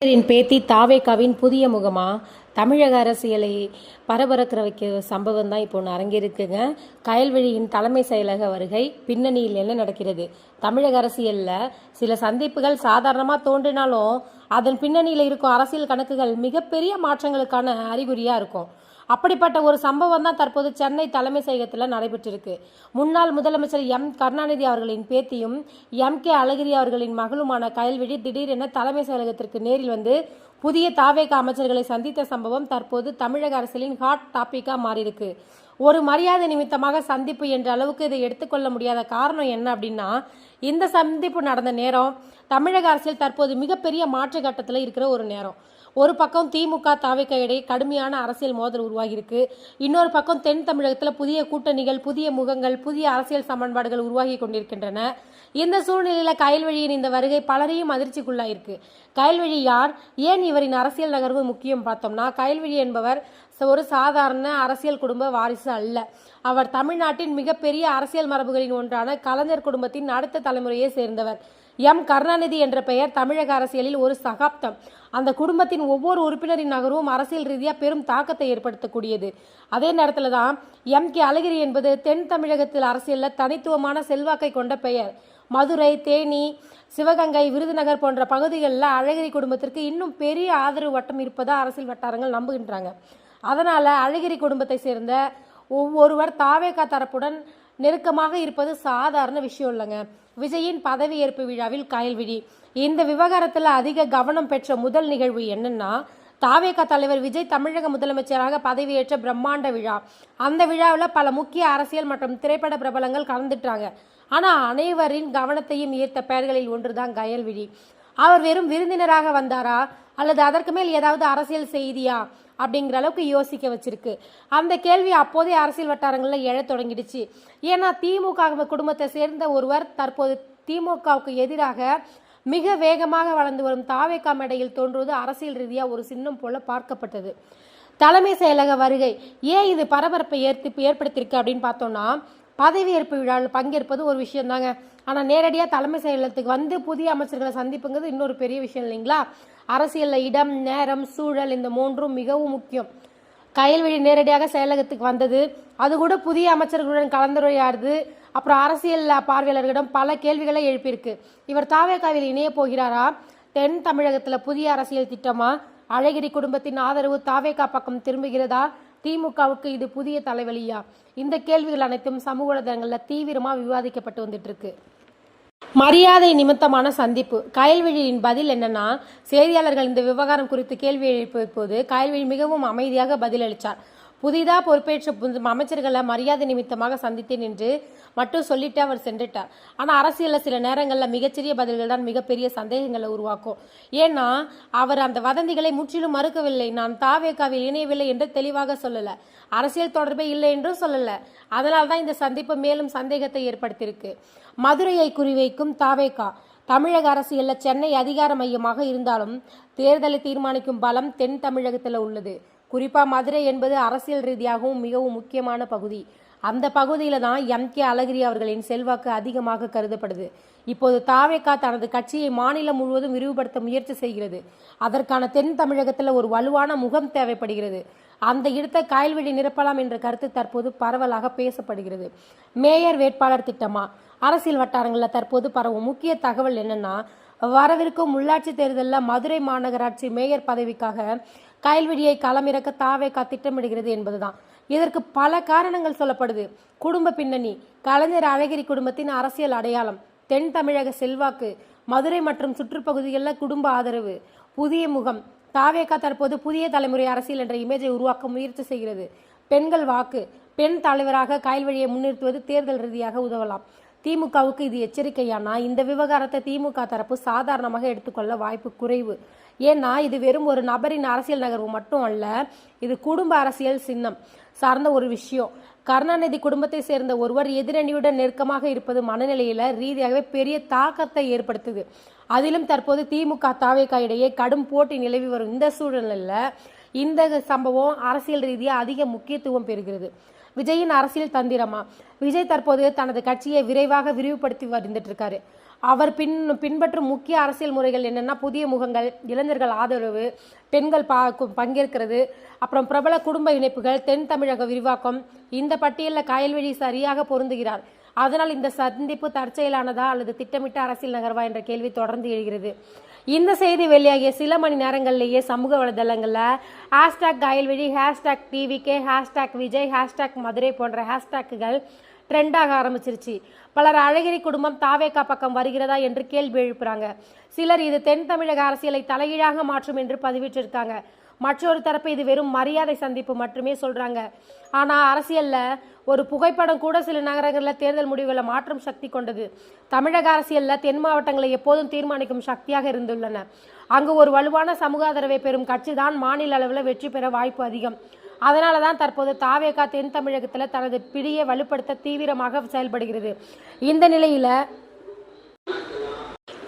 பேத்தி தாவேகாவின் புதிய முகமா தமிழக அரசியலை பரபரக்கிற வைக்க சம்பவம் தான் இப்போ ஒன்று அரங்கிருக்குங்க. கயல்விழியின் தலைமை செயலக வருகை பின்னணியில் என்ன நடக்கிறது? தமிழக அரசியலில் சில சந்திப்புகள் சாதாரணமாக தோன்றினாலும் அதன் பின்னணியில் இருக்கும் அரசியல் கணக்குகள் மிகப்பெரிய மாற்றங்களுக்கான அறிகுறியாக இருக்கும். அப்படிப்பட்ட ஒரு சம்பவம் தான் தற்போது சென்னை தலைமை செயலகத்தில் நடைபெற்றிருக்கு. முன்னாள் முதலமைச்சர் கருணாநிதி அவர்களின் பேத்தியும் கே அழகிரி அவர்களின் மகளுமான கயல்விழி திடீரென தலைமை செயலகத்திற்கு நேரில் வந்து புதிய தாவேக அமைச்சர்களை சந்தித்த சம்பவம் தற்போது தமிழக அரசியலின் ஹாட் டாபிக்காக மாறியிருக்கு. ஒரு மரியாதை நிமித்தமாக சந்திப்பு என்ற அளவுக்கு இதை எடுத்துக்கொள்ள முடியாத காரணம் என்ன அப்படின்னா, இந்த சந்திப்பு நடந்த நேரம் தமிழக அரசியல் தற்போது மிகப்பெரிய மாற்று கட்டத்தில் இருக்கிற ஒரு நேரம். ஒரு பக்கம் திமுக தாவேக இடையே கடுமையான அரசியல் மோதல் உருவாகியிருக்கு. இன்னொரு பக்கம் தென் தமிழகத்தில் புதிய கூட்டணிகள், புதிய முகங்கள், புதிய அரசியல் சமன்பாடுகள் உருவாகி கொண்டிருக்கின்றன. இந்த சூழ்நிலையில் கயல்விழியின் இந்த வருகை பலரையும் அதிர்ச்சிக்குள்ளாயிருக்கு. கயல்விழி யார்? ஏன் இவரின் அரசியல் நகர்வு முக்கியம் பார்த்தோம்னா, கயல்விழி என்பவர் ஒரு சாதாரண அரசியல் குடும்ப வாரிசு அல்ல. அவர் தமிழ்நாட்டின் மிகப்பெரிய அரசியல் மரபுகளின் ஒன்றான கலைஞர் குடும்பத்தின் அடுத்த தலைமுறையை சேர்ந்தவர். கருணாநிதி என்ற பெயர் தமிழக அரசியலில் ஒரு சகாப்தம். அந்த குடும்பத்தின் ஒவ்வொரு உறுப்பினரின் நகர்வும் அரசியல் ரீதியாக பெரும் தாக்கத்தை ஏற்படுத்தக்கூடியது. அதே நேரத்தில் தான் கே அழகிரி என்பது தென் தமிழகத்தில் அரசியலில் தனித்துவமான செல்வாக்கை கொண்ட பெயர். மதுரை, தேனி, சிவகங்கை, விருதுநகர் போன்ற பகுதிகளில் அழகிரி குடும்பத்திற்கு இன்னும் பெரிய ஆதரவு வட்டம் இருப்பதாக அரசியல் வட்டாரங்கள் நம்புகின்றாங்க. அதனால் அழகிரி குடும்பத்தை சேர்ந்த ஒவ்வொருவர் தாவேகா தரப்புடன் நெருக்கமாக இருப்பது சாதாரண விஷயம் இல்லைங்க. விஜயின் பதவியேற்பு விழாவில் கயல்விழி இந்த விவகாரத்தில் அதிக கவனம் பெற்ற முதல் நிகழ்வு என்னன்னா, தாவேகா தலைவர் விஜய் தமிழக முதலமைச்சராக பதவியேற்ற பிரம்மாண்ட விழா. அந்த விழாவில் பல முக்கிய அரசியல் மற்றும் திரைப்பட பிரபலங்கள் கலந்துட்டாங்க. ஆனால் அனைவரின் கவனத்தையும் ஈர்த்த பெயர்களில் ஒன்றுதான் கயல்விழி. அவர் வெறும் விருந்தினராக வந்தாரா அல்லது அதற்கு மேல் ஏதாவது அரசியல் செய்தியா அப்படிங்கிற அளவுக்கு யோசிக்க வச்சிருக்கு. அந்த கேள்வி அப்போதைய அரசியல் வட்டாரங்களில் எழத் தொடங்கிடுச்சு. ஏன்னா திமுக குடும்பத்தை சேர்ந்த ஒருவர் தற்போது திமுகவுக்கு எதிராக மிக வேகமாக வளர்ந்து வரும் தாவேகா மேடையில் தோன்றுவது அரசியல் ரீதியாக ஒரு சின்னம் போல பார்க்கப்பட்டது. தலைமை செயலக வருகை ஏன் இது பரபரப்பை ஏற்படுத்தியிருக்கு அப்படின்னு பார்த்தோம்னா, பதவியேற்பு விழாவில் பங்கேற்பது ஒரு விஷயம் தாங்க. ஆனால் நேரடியாக தலைமை செயலகத்துக்கு வந்து புதிய அமைச்சர்களை சந்திப்புங்கிறது இன்னொரு பெரிய விஷயம் இல்லைங்களா? அரசியலில் இடம், நேரம், சூழல் இந்த மூன்றும் மிகவும் முக்கியம். கயல்விழி நேரடியாக செயலகத்துக்கு வந்தது, அது கூட புதிய அமைச்சர்களுடன் கலந்துரையாடுது, அப்புறம் அரசியல் பார்வையாளர்களிடம் பல கேள்விகளை எழுப்பியிருக்கு. இவர் தாவேகாவில் இணைய போகிறாரா? தென் தமிழகத்தில் புதிய அரசியல் திட்டமா? அழகிரி குடும்பத்தின் ஆதரவு தாவேகா பக்கம் திரும்புகிறதா? திமுகவுக்கு இது புதிய தலைவலியா? இந்த கேள்விகள் அனைத்தும் சமூக வலைதளங்களில் தீவிரமாக விவாதிக்கப்பட்டு வந்துட்டு இருக்கு. மரியாதை நிமித்தமான சந்திப்பு. கயல்விழியின் பதில் என்னன்னா, செய்தியாளர்கள் இந்த விவகாரம் குறித்து கேள்வி எழுப்பிய போது கயல்விழி மிகவும் அமைதியாக பதிலளித்தார். புதிதாக பொறுப்பேற்ற அமைச்சர்களை மரியாதை நிமித்தமாக சந்தித்தேன் என்று மட்டும் சொல்லிட்டு அவர் சென்றுட்டார். ஆனால் அரசியலில் சில நேரங்களில் மிகச்சிறிய பதில்கள் தான் மிகப்பெரிய சந்தேகங்களை உருவாக்கும். ஏன்னா அவர் அந்த வதந்திகளை முற்றிலும் மறுக்கவில்லை. நான் தாவேகாவில் இணையவில்லை என்று தெளிவாக சொல்லலை, அரசியல் தொடர்பே இல்லை என்றும் சொல்லலை. அதனால் தான் இந்த சந்திப்பு மேலும் சந்தேகத்தை ஏற்படுத்தியிருக்கு. மதுரையை குறிவைக்கும் தாவேகா. தமிழக அரசியலில் சென்னை அதிகார மையமாக இருந்தாலும் தேர்தலை தீர்மானிக்கும் பலம் தென் தமிழகத்தில் உள்ளது. குறிப்பாக மதுரை என்பது அரசியல் ரீதியாகவும் மிகவும் முக்கியமான பகுதி. அந்த பகுதியில் தான் கே அழகிரி அவர்களின் செல்வாக்கு அதிகமாக கருதப்படுது. இப்போது தாவேகா தனது கட்சியை மாநிலம் முழுவதும் விரிவுபடுத்த முயற்சி செய்கிறது. அதற்கான தென் தமிழகத்தில் ஒரு வலுவான முகம் தேவைப்படுகிறது. அந்த இடத்தை கயல்விழி நிரப்பலாம் என்ற கருத்து தற்போது பரவலாக பேசப்படுகிறது. மேயர் வேட்பாளர் திட்டமா? அரசியல் வட்டாரங்களில் தற்போது பரவும் முக்கிய தகவல் என்னன்னா, வரவிருக்கும் உள்ளாட்சி தேர்தலில் மதுரை மாநகராட்சி மேயர் பதவிக்காக கயல்விழியை களமிறக்க தாவேகா திட்டமிடுகிறது என்பதுதான். இதற்கு பல காரணங்கள் சொல்லப்படுது. குடும்ப பின்னணி, கலைஞர் அழகிரி குடும்பத்தின் அரசியல் அடையாளம், தென் தமிழக செல்வாக்கு, மதுரை மற்றும் சுற்றுப்பகுதிகளில் குடும்ப ஆதரவு, புதிய முகம். தாவேகா தற்போது புதிய தலைமுறை அரசியல் என்ற இமேஜை உருவாக்க முயற்சி செய்கிறது. பெண்கள் வாக்கு. பெண் தலைவராக கயல்விழியை முன்னிறுத்துவது தேர்தல் ரீதியாக உதவலாம். திமுகவுக்கு இது எச்சரிக்கையானா, இந்த விவகாரத்தை திமுக தரப்பு சாதாரணமாக எடுத்துக்கொள்ள வாய்ப்பு குறைவு. ஏன்னா இது வெறும் ஒரு நபரின் அரசியல் நகர்வு மட்டும் அல்ல, இது குடும்ப அரசியல் சின்னம் சார்ந்த ஒரு விஷயம். கருணாநிதி குடும்பத்தை சேர்ந்த ஒருவர் எதிரணியுடன் நெருக்கமாக இருப்பது மனநிலையில ரீதியாகவே பெரிய தாக்கத்தை ஏற்படுத்துது. அதிலும் தற்போது திமுக தாவேகா இடையே கடும் போட்டி நிலவி வரும் இந்த சூழ்நிலையில இந்த சம்பவம் அரசியல் ரீதியாக அதிக முக்கியத்துவம் பெறுகிறது. விஜயின் அரசியல் தந்திரமா? விஜய் தற்போது தனது கட்சியை விரைவாக விரிவுபடுத்தி வந்துட்டு இருக்காரு. அவர் பின்பற்றும் முக்கிய அரசியல் முறைகள் என்னென்னா புதிய முகங்கள், இளைஞர்கள் ஆதரவு, பெண்கள் பங்கேற்கிறது, அப்புறம் பிரபல குடும்ப இணைப்புகள், தென் தமிழக விரிவாக்கம். இந்த பட்டியலில் கயல்விழி சரியாக பொருந்துகிறார். அதனால் இந்த சந்திப்பு தற்செயலானதா அல்லது திட்டமிட்ட அரசியல் நகர்வா என்ற கேள்வி தொடர்ந்து எழுகிறது. இந்த செய்தி வெளியாகிய சில மணி நேரங்களிலேயே சமூக வலைதளங்களில் hashtag Kayalvizhi, hashtag TVK, hashtag Vijay, hashtag Madurai போன்ற ஹேஷ்டாக்குகள் ட்ரெண்டாக ஆரம்பிச்சிருச்சு. பலர் அழகிரி குடும்பம் தாவேகா பக்கம் வருகிறதா என்று கேள்வி எழுப்புறாங்க. சிலர் இது தென் தமிழக அரசியலை தலைகீழாக மாற்றும் என்று பதிவிட்டிருக்காங்க. மற்றொரு தரப்பு இது வெறும் மரியாதை சந்திப்பு மட்டுமே சொல்றாங்க. ஆனால் அரசியலில் ஒரு புகைப்படம் கூட சில நகரங்களில் தேர்தல் முடிவுகளை மாற்றும் சக்தி கொண்டது. தமிழக அரசியலில் தென் மாவட்டங்களை எப்போதும் தீர்மானிக்கும் சக்தியாக இருந்துள்ளன. அங்கு ஒரு வலுவான சமூக ஆதரவை பெறும் கட்சி தான் மாநில அளவில் வெற்றி பெற வாய்ப்பு அதிகம். அதனால தான் தற்போது தாவேகா தென் தமிழகத்தில் தனது பிடியை வலுப்படுத்த தீவிரமாக செயல்படுகிறது. இந்த நிலையில்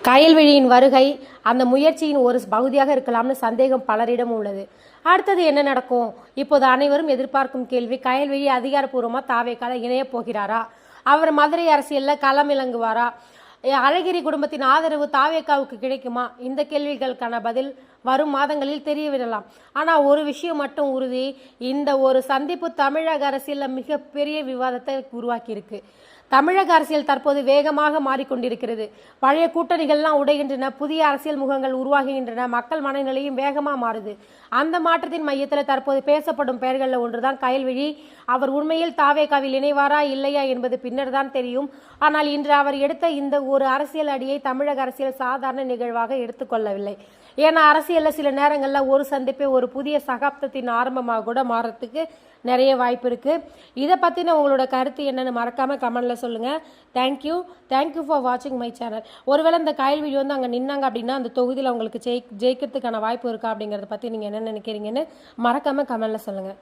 கயல்விழியின் வருகை அந்த முயற்சியின் ஒரு பகுதியாக இருக்கலாம்னு சந்தேகம் பலரிடம் உள்ளது. அடுத்தது என்ன நடக்கும்? இப்போது அனைவரும் எதிர்பார்க்கும் கேள்வி, கயல்விழி அதிகாரப்பூர்வமாக தாவேகால இணைய போகிறாரா? அவர் மதுரை அரசியலில் களம் இறங்குவாரா? அழகிரி குடும்பத்தின் ஆதரவு தாவேகாவுக்கு கிடைக்குமா? இந்த கேள்விகளுக்கான பதில் வரும் மாதங்களில் தெரியவிடலாம். ஆனால் ஒரு விஷயம் மட்டும் உறுதி, இந்த ஒரு சந்திப்பு தமிழக அரசியலில் மிகப்பெரிய விவாதத்தை உருவாக்கியிருக்கு. தமிழக அரசியல் தற்போது வேகமாக மாறிக்கொண்டிருக்கிறது. பழைய கூட்டணிகள்லாம் உடைகின்றன, புதிய அரசியல் முகங்கள் உருவாகுகின்றன, மக்கள் மனநிலையும் வேகமாக மாறுது. அந்த மாற்றத்தின் மையத்தில் தற்போது பேசப்படும் பெயர்களில் ஒன்றுதான் கயல்விழி. அவர் உண்மையில் தாவேகாவில் இணைவாரா இல்லையா என்பது பின்னர் தான் தெரியும். ஆனால் இன்று அவர் எடுத்த இந்த ஒரு அரசியல் அடியை தமிழக அரசியல் சாதாரண நிகழ்வாக எடுத்துக்கொள்ளவில்லை. ஏன்னா அரசியலில் சில நேரங்களில் ஒரு சந்திப்பை ஒரு புதிய சகாப்தத்தின் ஆரம்பமாக கூட மாறத்துக்கு நிறைய வாய்ப்பு இருக்குது. இதை பற்றின உங்களோட கருத்து என்னென்னு மறக்காமல் கமெண்டில் சொல்லுங்கள். தேங்க்யூ ஃபார் வாட்சிங் மை சேனல். ஒருவேளை இந்த கயல்விழி வந்து அங்கே நின்னாங்க அப்படின்னா அந்த தொகுதியில் அவங்களுக்கு ஜெயிக்கிறதுக்கான வாய்ப்பு இருக்கா அப்படிங்கிறத பற்றி நீங்கள் என்ன நினைக்கிறீங்கன்னு மறக்காமல் கமெண்டில் சொல்லுங்கள்.